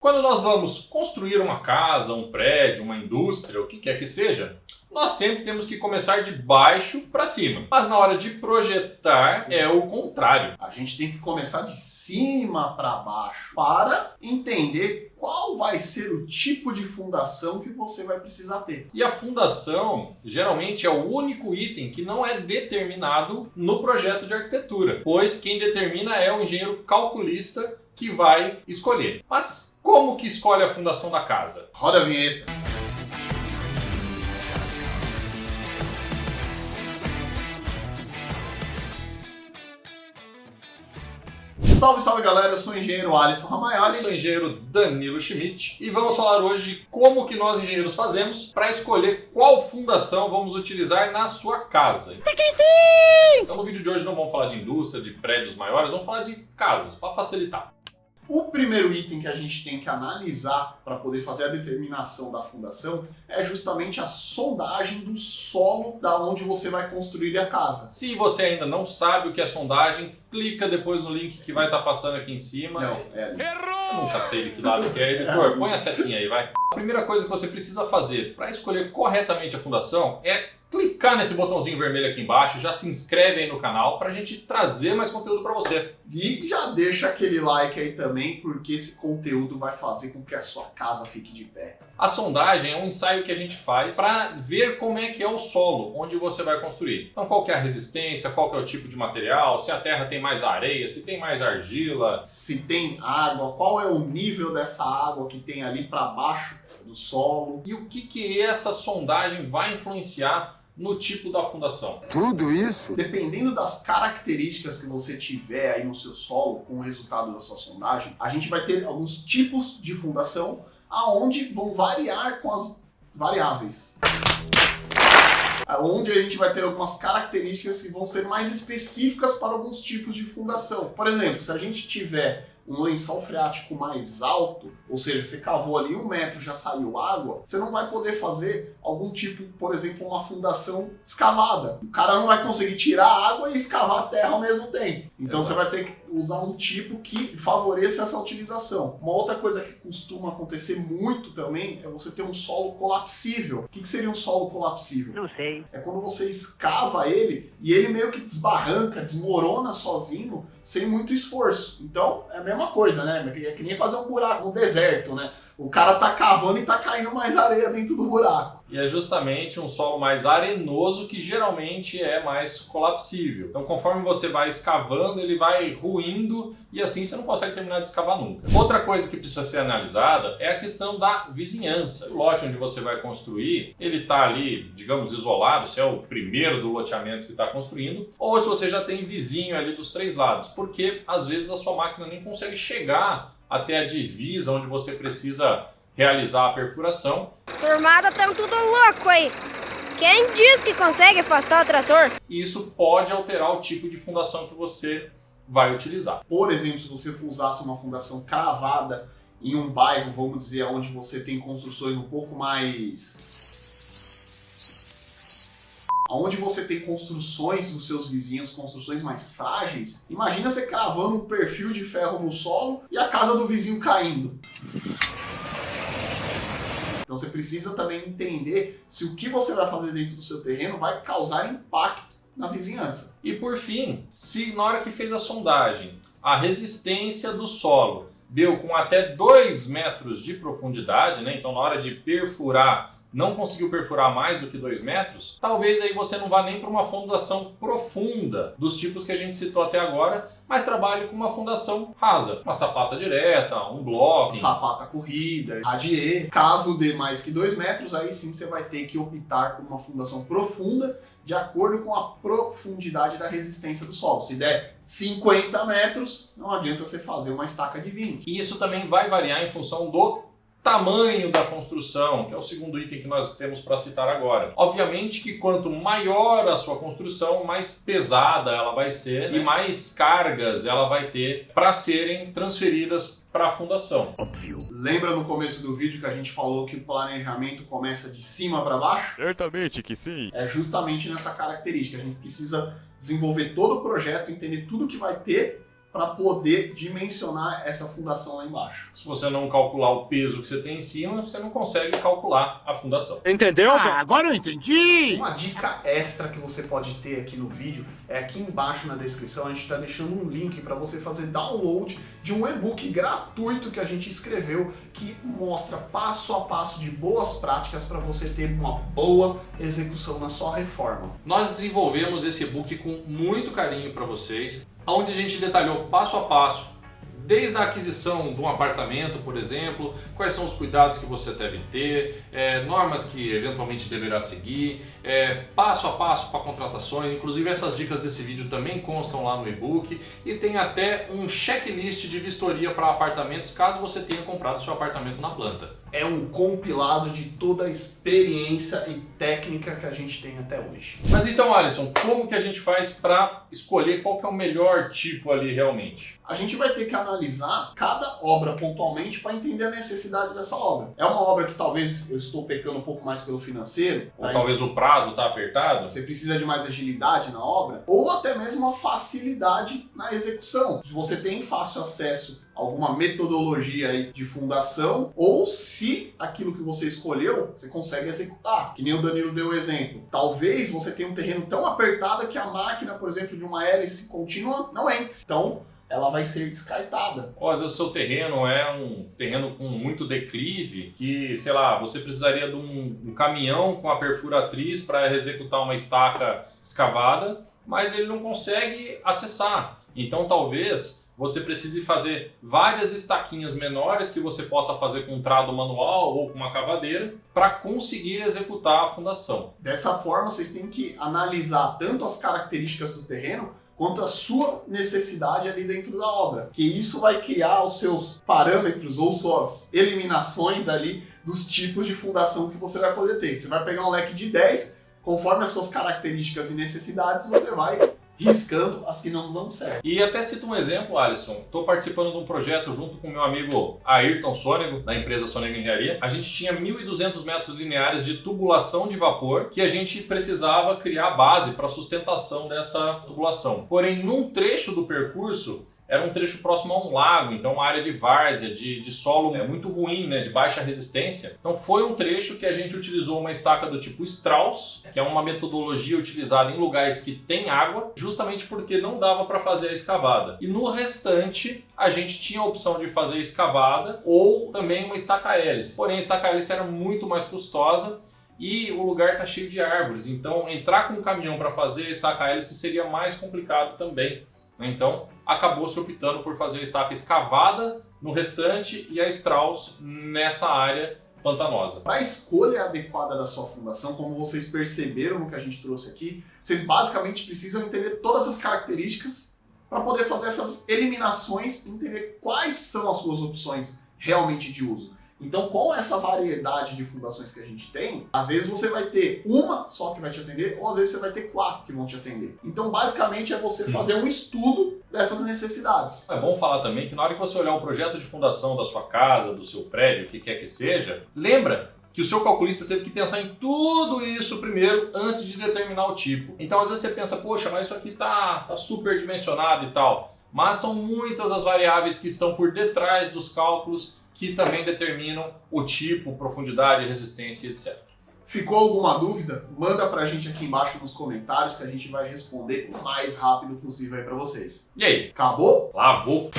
Quando nós vamos construir uma casa, um prédio, uma indústria, o que quer que seja, nós sempre temos que começar de baixo para cima. Mas na hora de projetar é o contrário. A gente tem que começar de cima para baixo para entender qual vai ser o tipo de fundação que você vai precisar ter. E a fundação geralmente é o único item que não é determinado no projeto de arquitetura, pois quem determina é o engenheiro calculista que vai escolher. Mas como que escolhe a fundação da casa? Roda a vinheta. Salve, salve galera, eu sou o engenheiro Alisson Ramayali. Eu sou o engenheiro Danilo Schmidt e vamos falar hoje de como que nós engenheiros fazemos para escolher qual fundação vamos utilizar na sua casa. Então no vídeo de hoje não vamos falar de indústria, de prédios maiores, vamos falar de casas, para facilitar. O primeiro item que a gente tem que analisar para poder fazer a determinação da fundação é justamente a sondagem do solo da onde você vai construir a casa. Se você ainda não sabe o que é sondagem, clica depois no link que vai estar passando aqui em cima. Não, é ali. Eu nunca sei de que lado que é. Editor, põe a setinha aí, vai. A primeira coisa que você precisa fazer para escolher corretamente a fundação é clicar nesse botãozinho vermelho aqui embaixo, já se inscreve aí no canal para a gente trazer mais conteúdo para você. E já deixa aquele like aí também, porque esse conteúdo vai fazer com que a sua casa fique de pé. A sondagem é um ensaio que a gente faz para ver como é que é o solo onde você vai construir. Então qual que é a resistência, qual que é o tipo de material, se a terra tem mais areia, se tem mais argila. Se tem água, qual é o nível dessa água que tem ali para baixo do solo. E o que essa sondagem vai influenciar no tipo da fundação. Tudo isso? Dependendo das características que você tiver aí no seu solo, com o resultado da sua sondagem, a gente vai ter alguns tipos de fundação aonde vão variar com as variáveis. Onde a gente vai ter algumas características que vão ser mais específicas para alguns tipos de fundação. Por exemplo, se a gente tiver um lençol freático mais alto, ou seja, você cavou ali 1 metro, já saiu água, você não vai poder fazer algum tipo, por exemplo, uma fundação escavada. O cara não vai conseguir tirar a água e escavar a terra ao mesmo tempo. Então você vai ter que usar um tipo que favoreça essa utilização. Uma outra coisa que costuma acontecer muito também é você ter um solo colapsível. O que seria um solo colapsível? Não sei. É quando você escava ele e ele meio que desbarranca, desmorona sozinho, sem muito esforço. Então, é a mesma coisa, né? É que nem fazer um buraco no deserto, né? O cara tá cavando e tá caindo mais areia dentro do buraco. E é justamente um solo mais arenoso que geralmente é mais colapsível. Então, conforme você vai escavando, ele vai ruindo e assim você não consegue terminar de escavar nunca. Outra coisa que precisa ser analisada é a questão da vizinhança. O lote onde você vai construir, ele está ali, digamos, isolado, se é o primeiro do loteamento que está construindo, ou se você já tem vizinho ali dos 3 lados, porque às vezes a sua máquina nem consegue chegar até a divisa onde você precisa realizar a perfuração. Turmada, estamos tudo louco aí. Quem diz que consegue afastar o trator? E isso pode alterar o tipo de fundação que você vai utilizar. Por exemplo, se você usasse uma fundação cravada em um bairro, vamos dizer, onde você tem construções um pouco mais... onde você tem construções dos seus vizinhos, construções mais frágeis, imagina você cravando um perfil de ferro no solo e a casa do vizinho caindo. Então você precisa também entender se o que você vai fazer dentro do seu terreno vai causar impacto na vizinhança. E por fim, se na hora que fez a sondagem, a resistência do solo deu com até 2 metros de profundidade, né? Então na hora de perfurar, não conseguiu perfurar mais do que 2 metros, talvez aí você não vá nem para uma fundação profunda dos tipos que a gente citou até agora, mas trabalhe com uma fundação rasa, uma sapata direta, um bloco, sapata corrida, radier. Caso dê mais que 2 metros, aí sim você vai ter que optar por uma fundação profunda de acordo com a profundidade da resistência do solo. Se der 50 metros, não adianta você fazer uma estaca de 20. E isso também vai variar em função do tamanho da construção, que é o segundo item que nós temos para citar agora. Obviamente que quanto maior a sua construção, mais pesada ela vai ser, né? E mais cargas ela vai ter para serem transferidas para a fundação. Óbvio. Lembra no começo do vídeo que a gente falou que o planejamento começa de cima para baixo? Certamente que sim. É justamente nessa característica. A gente precisa desenvolver todo o projeto, entender tudo que vai ter para poder dimensionar essa fundação lá embaixo. Se você não calcular o peso que você tem em cima, você não consegue calcular a fundação. Entendeu? Agora eu entendi! Uma dica extra que você pode ter aqui no vídeo é aqui embaixo na descrição, a gente está deixando um link para você fazer download de um e-book gratuito que a gente escreveu que mostra passo a passo de boas práticas para você ter uma boa execução na sua reforma. Nós desenvolvemos esse e-book com muito carinho para vocês, onde a gente detalhou passo a passo, desde a aquisição de um apartamento, por exemplo, quais são os cuidados que você deve ter, normas que eventualmente deverá seguir, passo a passo para contratações. Inclusive essas dicas desse vídeo também constam lá no e-book e tem até um checklist de vistoria para apartamentos caso você tenha comprado seu apartamento na planta. É um compilado de toda a experiência e técnica que a gente tem até hoje. Mas então, Alisson, como que a gente faz para escolher qual que é o melhor tipo ali realmente? A gente vai ter que analisar cada obra pontualmente para entender a necessidade dessa obra. É uma obra que talvez eu estou pecando um pouco mais pelo financeiro, Ou talvez o prazo está apertado? você precisa de mais agilidade na obra, ou até mesmo uma facilidade na execução. Se você tem fácil acesso a alguma metodologia aí de fundação, ou se aquilo que você escolheu, você consegue executar. Que nem o Danilo deu o exemplo. Talvez você tenha um terreno tão apertado que a máquina, por exemplo, de uma hélice contínua não entre. Então, ela vai ser descartada. Ou às vezes o seu terreno é um terreno com muito declive, que, sei lá, você precisaria de um caminhão com a perfuratriz para executar uma estaca escavada, mas ele não consegue acessar. Então talvez você precise fazer várias estaquinhas menores que você possa fazer com um trado manual ou com uma cavadeira para conseguir executar a fundação. Dessa forma, vocês têm que analisar tanto as características do terreno quanto a sua necessidade ali dentro da obra. Que isso vai criar os seus parâmetros ou suas eliminações ali dos tipos de fundação que você vai poder ter. Você vai pegar um leque de 10, conforme as suas características e necessidades, você vai riscando as que não dão certo. E até cito um exemplo, Alisson. Estou participando de um projeto junto com meu amigo Ayrton Sônego, da empresa Sônego Engenharia. A gente tinha 1.200 metros lineares de tubulação de vapor que a gente precisava criar base para a sustentação dessa tubulação. Porém, num trecho do percurso, era um trecho próximo a um lago, então uma área de várzea, de solo muito ruim, né, de baixa resistência. Então foi um trecho que a gente utilizou uma estaca do tipo Strauss, que é uma metodologia utilizada em lugares que tem água, justamente porque não dava para fazer a escavada. E no restante, a gente tinha a opção de fazer a escavada ou também uma estaca hélice. Porém, a estaca hélice era muito mais custosa e o lugar está cheio de árvores, então entrar com um caminhão para fazer a estaca hélice seria mais complicado também. Então, acabou se optando por fazer a estaca escavada no restante e a Strauss nessa área pantanosa. Para a escolha adequada da sua fundação, como vocês perceberam no que a gente trouxe aqui, vocês basicamente precisam entender todas as características para poder fazer essas eliminações e entender quais são as suas opções realmente de uso. Então, com essa variedade de fundações que a gente tem, às vezes você vai ter uma só que vai te atender, ou às vezes você vai ter 4 que vão te atender. Então, basicamente, é você fazer um estudo dessas necessidades. É bom falar também que na hora que você olhar um projeto de fundação da sua casa, do seu prédio, o que quer que seja, lembra que o seu calculista teve que pensar em tudo isso primeiro antes de determinar o tipo. Então, às vezes você pensa, poxa, mas isso aqui tá super dimensionado e tal. Mas são muitas as variáveis que estão por detrás dos cálculos que também determinam o tipo, profundidade, resistência, etc. Ficou alguma dúvida? Manda pra gente aqui embaixo nos comentários que a gente vai responder o mais rápido possível aí pra vocês. E aí? Acabou? Lavou!